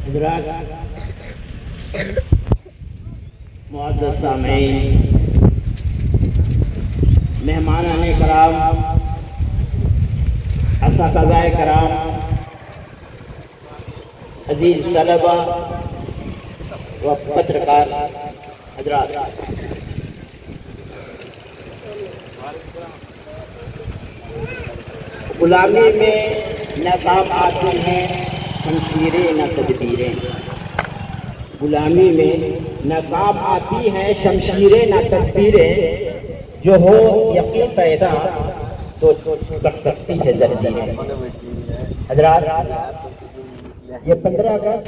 हज़रात, मुअज़्ज़ज़ सामीईन, मेहमानाने कराम, असातिज़ाए कराम, अजीज़ तलबा व पत्रकार हज़रात, गुलामी में नाकाम आती हैं शमशीरें न तदबीरें। गुलामी में नाकाम आती हैं शमशीरें न तदबीरें। जो हो यकीन पैदा तो कर सकती है जंजीरें। हज़रात, ये 15 अगस्त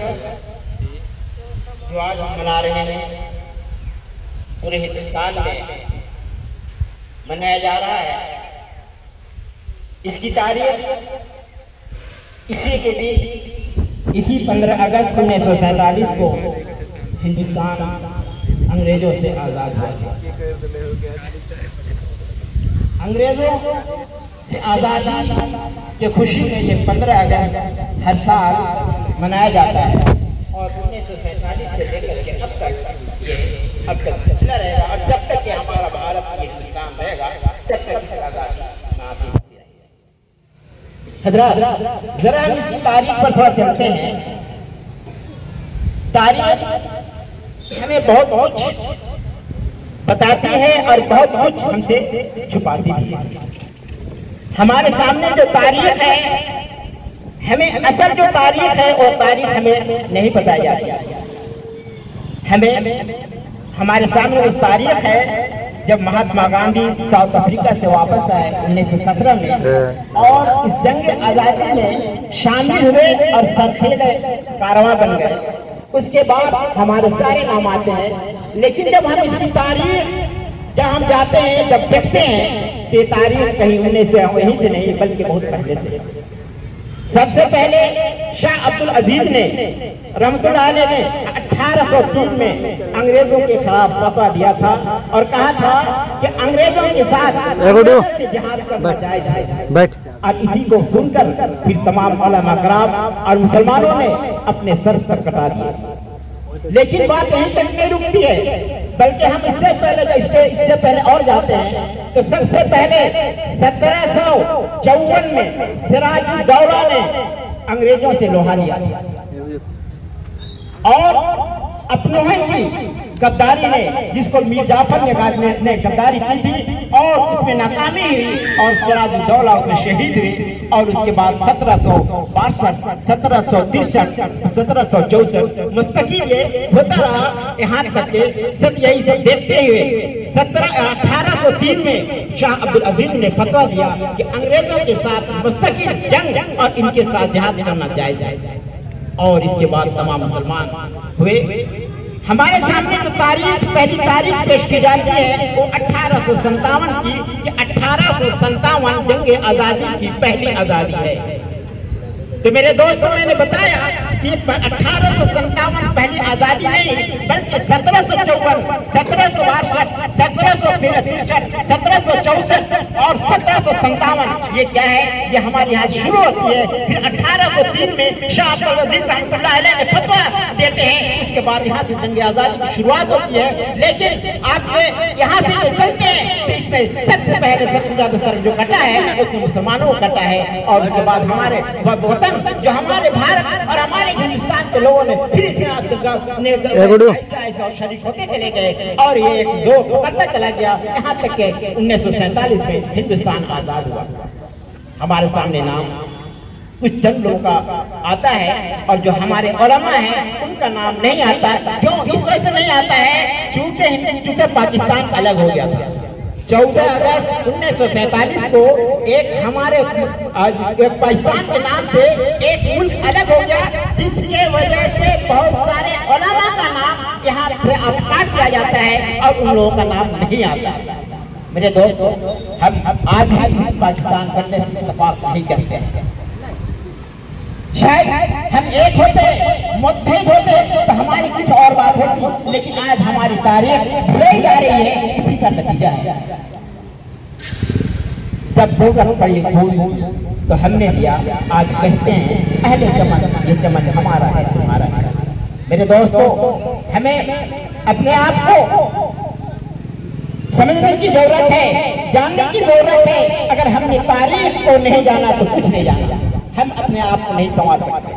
जो आज हम मना रहे हैं, पूरे हिंदुस्तान में मनाया जा रहा है। इसकी तारीख इसी के दिन, इसी 15 अगस्त 1947 को हिंदुस्तान अंग्रेजों से आज़ाद हुआ। अंग्रेजों से आज़ादी की खुशी में ये 15 अगस्त हर साल मनाया जाता है और 1947 से लेकर के अब तक सिलसिला रहेगा। और जब तक कि हमारा भारत ये हिंदुस्तान रहेगा, तब तक इस आज़ादी नाती होती रहेगी। हज़रात, जरा हम इसकी तारीख पर थोड़ा चलते हैं। तारीख हमें बहुत कुछ बताती है और बहुत कुछ हमसे छुपाती भी है। हमारे सामने जो तारीख है, हमें असल जो तारीख है वो तारीख हमें नहीं बताई जाती। हमें हमारे सामने उस तारीख है जब महात्मा गांधी साउथ अफ्रीका से वापस आए 1917 में और इस जंग आज़ादी में शामिल हुए और सरखेले कारवां बन गए। उसके बाद हमारे सारे नाम आते हैं। लेकिन जब हम इसकी तारीख जब हम जाते हैं, जब देखते हैं तो तारीख कहीं उन्हीं से वहीं से नहीं बल्कि बहुत पहले से। सबसे पहले शाह अब्दुल अजीज ने रहमतुल्लाह अलैह ने 1803 में अंग्रेजों के खिलाफ फतवा दिया था और कहा था कि अंग्रेजों के साथ से जिहाद करना जायज है। और इसी को सुनकर फिर तमाम उलमा कराम और मुसलमानों ने अपने सर पर कटा दिए। लेकिन बात यहीं तक नहीं रुकती है, बल्कि हम इससे पहले और जाते हैं। तो सबसे पहले 1754 में सिराजुद्दौला ने अंग्रेजों से लोहा लिया और अपनों की गद्दारी ने, जिसको मीर जाफर ने गद्दारी की थी और इसमें नाकामी हुई और सिराजुद्दौला उसमें शहीद हुई। और उसके बाद 1762, 1763, 1764 मुस्तकिल होता रहा। यहाँ तक के यही सब देखते हुए 1803 में शाह अब्दुल अजीज ने फतवा दिया कि अंग्रेजों के साथ मुस्तकिल जंग और इनके साथ जिहाद करना जायज है। और इसके बाद तमाम मुसलमान हुए। हमारे सामने जो तारीख, पहली तारीख पेश की जाती है वो 1857 की, कि 1857 जंग आज़ादी की पहली आज़ादी है। तो मेरे दोस्तों, मैंने बताया कि 1857 पहली आज़ादी नहीं बल्कि 1754, 1762, 1763, 1764 और 1757 ये क्या है, ये हमारे यहाँ शुरू होती है। फिर 1803 में शाह अब्दुल अजीज रहमतुल्लाह अलैह ने फतवा देते हैं। उसके बाद यहाँ से जंग आज़ादी की शुरुआत होती है। लेकिन आप यहाँ से जो चलते हैं तो इसमें सबसे पहले सबसे ज्यादा सर जो कटा है उसमें मुसलमानों को कटा है। और उसके बाद हमारे वतन जो हमारे भारत और हमारे हिंदुस्तान के लोगों ने फिर से शरीक होते चले गए और ये एक जोर करता चला गया। यहाँ तक के 1947 में हिंदुस्तान आजाद हुआ। हमारे सामने नाम कुछ चंद लोगों का आता है और जो हमारे उलमा हैं उनका नाम नहीं आता। क्यों? इस वजह से नहीं आता है चूंकि पाकिस्तान अलग हो गया था। 14 अगस्त 1947 को एक हमारे पाकिस्तान के नाम से एक मुल्क अलग हो गया, जिसके वजह से बहुत सारे उलमा का नाम यहाँ पे काट दिया जाता है और उन लोगों का नाम नहीं आता। मेरे दोस्तों, हम आज भी पाकिस्तान करने हम इत्तेफाक नहीं करते हैं। शायद हम एक होते, मुत्तहिद होते तो हमारी कुछ और बात होती, लेकिन आज हमारी तारीख भूल जा रही है। इसी का नतीजा है। जब जरूरत पड़ी खून तो हमने लिया। आज कहते हैं अहले चमन, ये चमन हमारा है, तुम्हारा है। मेरे दोस्तों, हमें अपने आप को समझने की जरूरत है, जानने की जरूरत है। अगर हमने तारीख को नहीं जाना तो कुछ नहीं जाना। हम अपने आप को नहीं संवार सकते,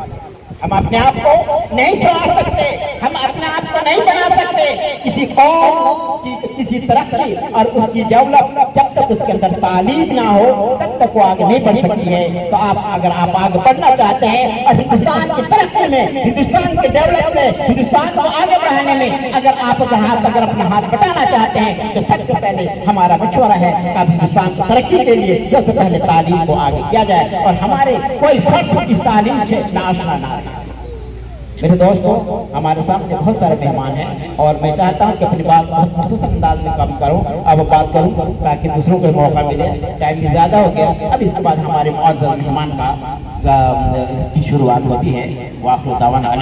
हम अपने आप को नहीं संवार सकते, हम अपने आप को नहीं बना सकते। किसी कौम की किसी तरह की और उसकी डेवलप जब तक उसके अंदर तालीम ना हो तब तक वो आगे नहीं बढ़ सकती है। तो अगर आप आगे बढ़ना चाहते हैं और हिंदुस्तान की तरक्की में, हिंदुस्तान के डेवलप में, हिंदुस्तान को आगे बढ़ाने में अगर आप अगर अपना हाथ बटाना चाहते हैं तो सबसे पहले हमारा मशवरा है कि आप हिंदुस्तान की तरक्की के लिए सबसे पहले तालीम को आगे किया जाए और हमारे कोई फर्क इस तालीम से नाआशना ना रहे। मेरे दोस्तों, हमारे सामने बहुत सारे मेहमान हैं और मैं चाहता हूं कि अपनी बात बहुत मखसूस अंदाज में कम करूं, अब बात करूं ताकि दूसरों को मौका मिले। टाइम भी ज्यादा हो गया। अब इसके बाद हमारे मुअज़्ज़ज़ मेहमान की शुरुआत होती है। वाखिर दावाना।